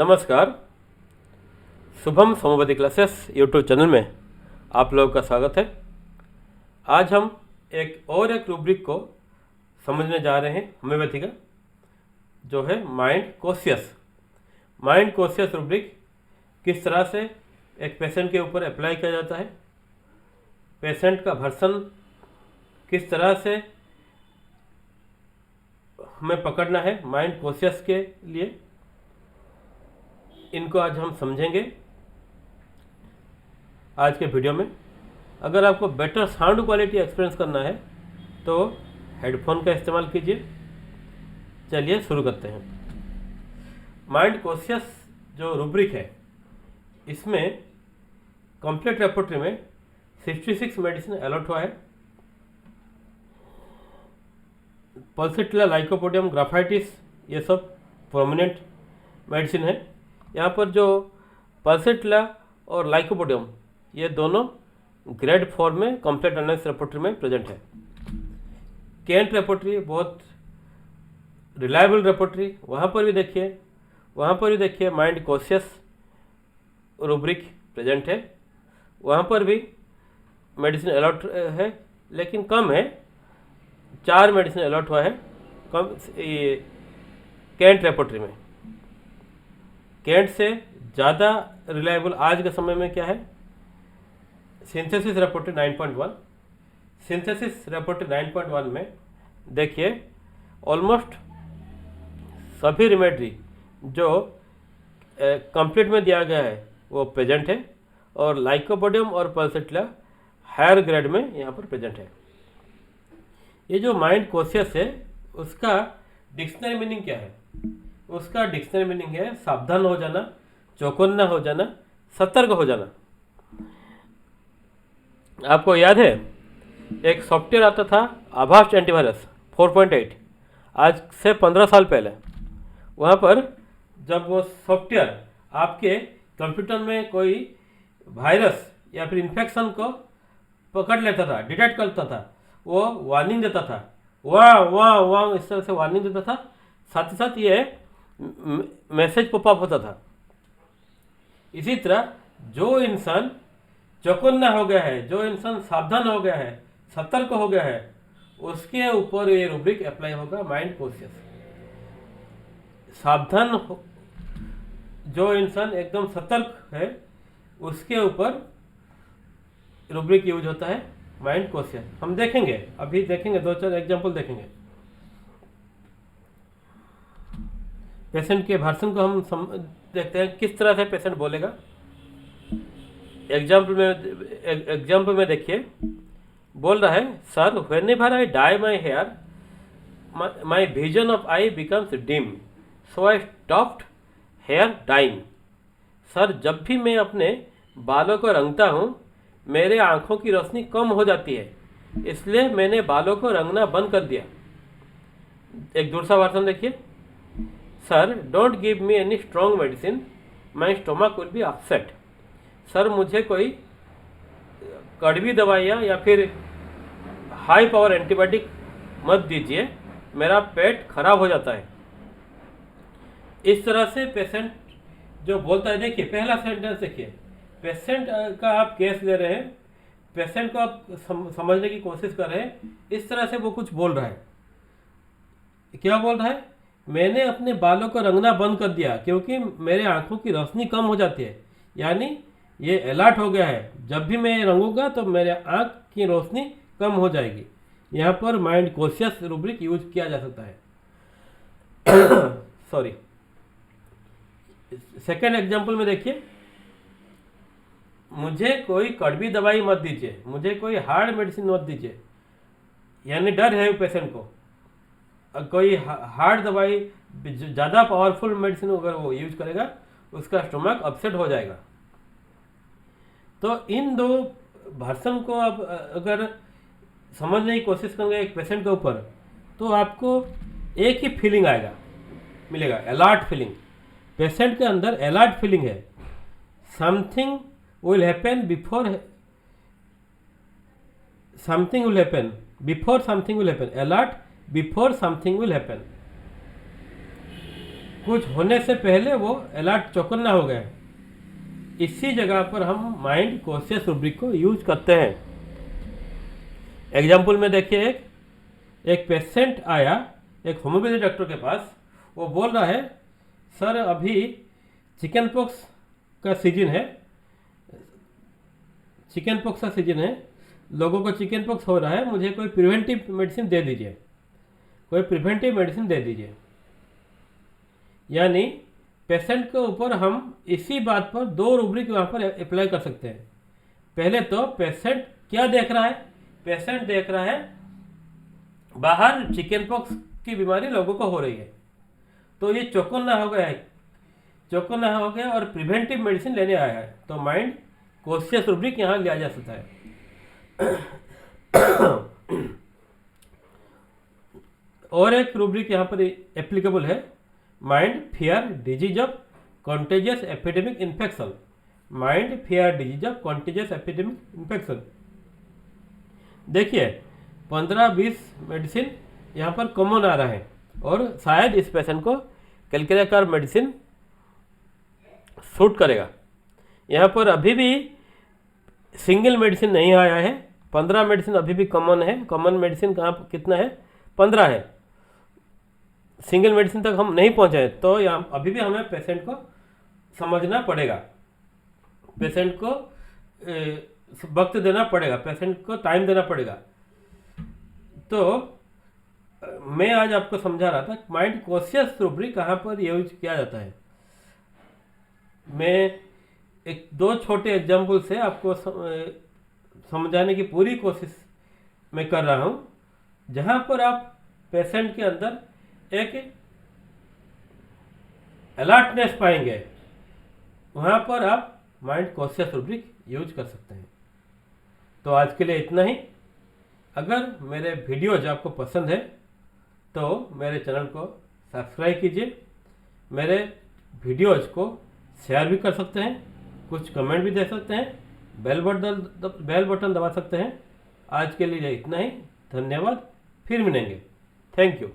नमस्कार। शुभम सोमवती classes YouTube channel में आप लोगों का स्वागत है। आज हम एक रूब्रिक को समझने जा रहे हैं होम्योपैथी का, जो है माइंड कॉशियस रूब्रिक किस तरह से एक पेशेंट के ऊपर अप्लाई किया जाता है, पेशेंट का वर्सन किस तरह से हमें पकड़ना है माइंड कॉशियस के लिए, इनको आज हम समझेंगे आज के वीडियो में। अगर आपको बेटर साउंड क्वालिटी एक्सपीरियंस करना है तो हेडफोन का इस्तेमाल कीजिए। चलिए शुरू करते हैं। माइंड कॉशियस जो रूब्रिक है, इसमें कंप्लीट रेपोर्टरी में 66 मेडिसिन अलॉट हुआ है। पल्सिटिला, लाइकोपोडियम, ग्राफाइटिस, ये सब प्रोमिनेंट मेडिसिन है। यहाँ पर जो पल्सिटिला और लाइकोपोडियम, ये दोनों ग्रेड 4 में कंप्लीट एनालिसिस रेपोर्टरी में प्रेजेंट है। केंट रेपोर्टरी बहुत रिलायबल रेपोर्टरी, वहाँ पर भी देखिए माइंड कॉशियस रूब्रिक प्रेजेंट है। वहाँ पर भी मेडिसिन अलॉट है, लेकिन कम है। 4 मेडिसिन अलॉट हुआ है कम केंट रेपोर्टरी में। केंट से ज़्यादा रिलायबल आज के समय में क्या है, सिंथेसिस रेपोर्टरी 9.1। सिंथेसिस रेपोर्टरी 9.1 में देखिए ऑलमोस्ट सभी रेमेडी जो कंप्लीट में दिया गया है वो प्रेजेंट है, और लाइकोपोडियम और पल्सिटिला हायर ग्रेड में यहाँ पर प्रेजेंट है। ये जो माइंड कॉशियस है, उसका डिक्शनरी मीनिंग क्या है? उसका डिक्शनरी मीनिंग है सावधान हो जाना, चौकन्ना हो जाना, सतर्क हो जाना। आपको याद है एक सॉफ्टवेयर आता था आभास एंटीवायरस 4.8, आज से 15 साल पहले। वहाँ पर जब वो सॉफ्टवेयर आपके कंप्यूटर में कोई वायरस या फिर इन्फेक्शन को पकड़ लेता था, डिटेक्ट करता था, वो वार्निंग देता था, वाह इस तरह से वार्निंग देता था। साथ ही साथ ये मैसेज पॉपअप होता था। इसी तरह जो इंसान चौकन्ना हो गया है, जो इंसान सावधान हो गया है, सतर्क हो गया है, उसके ऊपर ये रूब्रिक अप्लाई होगा माइंड कॉशियस। सावधान जो इंसान एकदम सतर्क है, उसके ऊपर रूब्रिक यूज होता है माइंड कॉशियस। हम देखेंगे, अभी देखेंगे 2-4 एग्जाम्पल देखेंगे। पेशेंट के भाषण को हम देखते हैं किस तरह से पेशेंट बोलेगा। एग्जाम्पल में देखिए, बोल रहा है, sir whenever I dye my hair my vision of eye becomes dim, so I stopped hair dyeing. Sir जब भी मैं अपने बालों को रंगता हूँ मेरे आँखों की रोशनी कम हो जाती है, इसलिए मैंने बालों को रंगना बंद कर दिया। एक दूसरा वर्जन देखिए, sir don't give me any strong medicine, my stomach will be upset. Sir मुझे कोई कड़वी दवाइयाँ या फिर हाई पावर एंटीबायोटिक मत दीजिए, मेरा पेट खराब हो जाता है। इस तरह से पेशेंट जो बोलता है, देखिए पहला सेंटेंस देखिए, पेशेंट का आप केस ले रहे हैं, पेशेंट को आप समझने की कोशिश कर रहे हैं, इस तरह से वो कुछ बोल रहा है। क्या बोल रहा है? मैंने अपने बालों को रंगना बंद कर दिया क्योंकि मेरे आंखों की रोशनी कम हो जाती है। यानी ये अलर्ट हो गया है, जब भी मैं रंगूंगा तो मेरे आंख की रोशनी कम हो जाएगी। यहाँ पर माइंड कॉशियस रूब्रिक यूज किया जा सकता है। सॉरी। सेकेंड एग्जाम्पल में देखिए, मुझे कोई कड़वी दवाई मत दीजिए, मुझे कोई हार्ड मेडिसिन मत दीजिए। यानी डर है पेशेंट को, कोई हार्ड दवाई, ज़्यादा पावरफुल मेडिसिन अगर वो यूज करेगा उसका स्टोमक अपसेट हो जाएगा। तो इन दो वर्सन को आप अगर समझने की कोशिश करेंगे एक पेशेंट के ऊपर, तो आपको एक ही फीलिंग मिलेगा, अलर्ट फीलिंग। पेशेंट के अंदर अलर्ट फीलिंग है, something will happen before something will happen, before something will happen, alert before something will happen। कुछ होने से पहले वो अलर्ट चौकन्ना हो गए। इसी जगह पर हम माइंड कॉन्शियस रूब्रिक को यूज करते हैं। एग्जाम्पल में देखिए, एक पेशेंट आया एक होम्योपैथी डॉक्टर के पास। वो बोल रहा है, सर अभी चिकन पॉक्स का सीजन है, चिकन पॉक्स का सीजन है, लोगों को चिकन पॉक्स हो रहा है, मुझे कोई प्रिवेंटिव मेडिसिन दे दीजिए, कोई प्रिवेंटिव मेडिसिन दे दीजिए। यानी पेशेंट के ऊपर हम इसी बात पर दो रूब्रिक वहाँ पर अप्लाई कर सकते हैं। पहले तो पेशेंट क्या देख रहा है, पेशेंट देख रहा है बाहर चिकन पॉक्स की बीमारी लोगों को हो रही है, तो ये चौकन्ना हो गया है, चौकन्ना हो गया और प्रिवेंटिव मेडिसिन लेने आया है। तो माइंड कॉन्शियस रूब्रिक यहाँ लिया जा सकता है। और एक रूब्रिक यहाँ पर एप्लीकेबल है, mind fear disease of contagious epidemic infection. Mind fear disease of contagious epidemic infection. देखिए 15-20 मेडिसिन यहाँ पर कॉमन आ रहा है और शायद इस पेशेंट को कैलकुलेटर मेडिसिन सूट करेगा। यहाँ पर अभी भी सिंगल मेडिसिन नहीं आया है, 15 मेडिसिन अभी भी कॉमन है। कॉमन मेडिसिन कहाँ कितना है, 15 है, सिंगल मेडिसिन तक हम नहीं पहुँचे हैं। तो यहाँ अभी भी हमें पेशेंट को समझना पड़ेगा, पेशेंट को वक्त देना पड़ेगा, पेशेंट को टाइम देना पड़ेगा। तो मैं आज आपको समझा रहा था माइंड कॉन्शियस रूब्रिक कहाँ पर यूज किया जाता है। मैं एक दो छोटे एग्जाम्पल से आपको समझाने की पूरी कोशिश मैं कर रहा हूँ, जहाँ पर आप पेशेंट के अंदर एक अलर्टनेस पाएंगे, वहाँ पर आप माइंड कॉन्शियस रूब्रिक यूज कर सकते हैं। तो आज के लिए इतना ही। अगर मेरे वीडियोज आपको पसंद है तो मेरे चैनल को सब्सक्राइब कीजिए, मेरे वीडियोज को शेयर भी कर सकते हैं, कुछ कमेंट भी दे सकते हैं, बेल बटन दबा सकते हैं। आज के लिए इतना ही, धन्यवाद, फिर मिलेंगे, थैंक यू।